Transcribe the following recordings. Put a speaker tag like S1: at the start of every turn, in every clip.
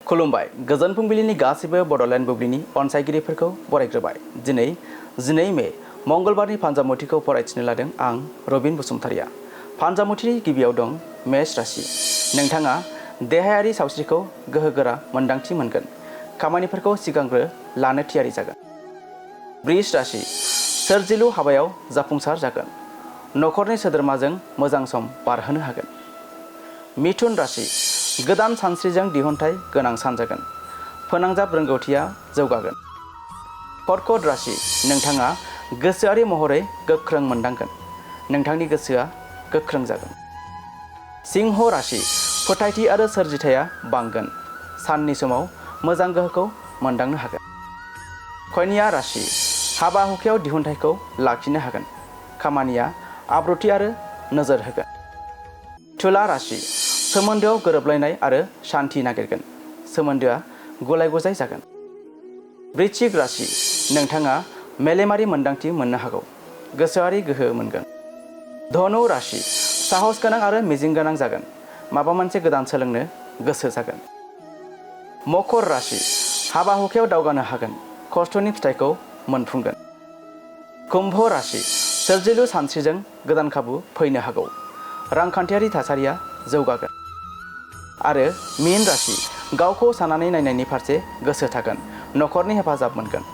S1: खुलुमबाय गोजोन फुंबिलिनि गासिबो बड'लेण्ड बुब्लिनि अनसायगिरिफोरखौ बरायग्रोबाय। दिनै 12 मे मंगलबारनि फानजामुथिखौ फरायथिनो लादों आं रबिन बसुमतारिया। फानजामुथिनि गिबियाव दं मेष राशि। नोंथाङा देहायारि सावस्रिखौ गोहोगोरा मोन्दांथि मोनगोन। खामानिफोरखौ सिगांग्रो लानो थियारि जागोन। वृष राशि। सोरजिलु हाबायाव जाफुंसार जागोन। नखरनि सोद्रोमाजों मोजां सम बारहोनो हागोन। मिथुन राशि। गोदान सानस्रिजों दिहुनथाइ गोनां सान जागोन। फोनांजाब रोंगौथिया जौगागोन। कर्कट राशि। नोंथाङा गोसोआरि महरै गोख्रों मोनदांगोन। नोंथांनि गोसोआ गोख्रों जागोन। सिंह राशि। फोथायथि आरो सोरजिथाया बांगोन। साननि समाव मोजां गोहोखौ मोनदांनो हागोन। कन्या राशि। हाबा हुखायाव दिहुनथाइखौ लाखिनो हागोन। खामानिया आब्रुथि आरो नोजोर होगोन। तुला राशि। सोमोन्दोआव गोरोबलायनाय आरो शान्ति नागिरगोन। सोमोन्दोआ गुलाय गुजाय जागोन। वृश्चिक राशि। नोंथाङा मेलेमारि मोन्दांथि मोननो हागौ। गोसोआरि गोहो मोनगोन। धनु राशि। साहस गोनां आरो मिजिं गोनां जागोन। माबा मोनसे गोदान सोलोंनो गोसो जागोन। मकर राशि। हाबा हुखायाव दावगानो हागोन। खस्थ'नि फिथाइखौ मोनफुंगोन। कुम्भ राशि। सोरजिलु सानस्रिजों गोदान खाबु फैनो हागौ। रांखान्थियारि थासारिया जौगागोन। आरो मीन राशि। गावखौ साननानै नायनायनि फारसे गोसो थागोन। नखरनि हेफाजाब मोनगोन।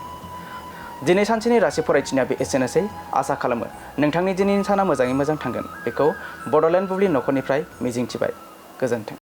S1: दिनै सानसेनि राशि फरायथिनाया बे एसेनोसै। आसा खालामो नोंथांनि दिनैनि साना मोजाङै मोजां थांगोन। बेखौ बड'लेण्ड बुब्लि नखरनिफ्राय मिजिंथिबाय। गोजोन्थों।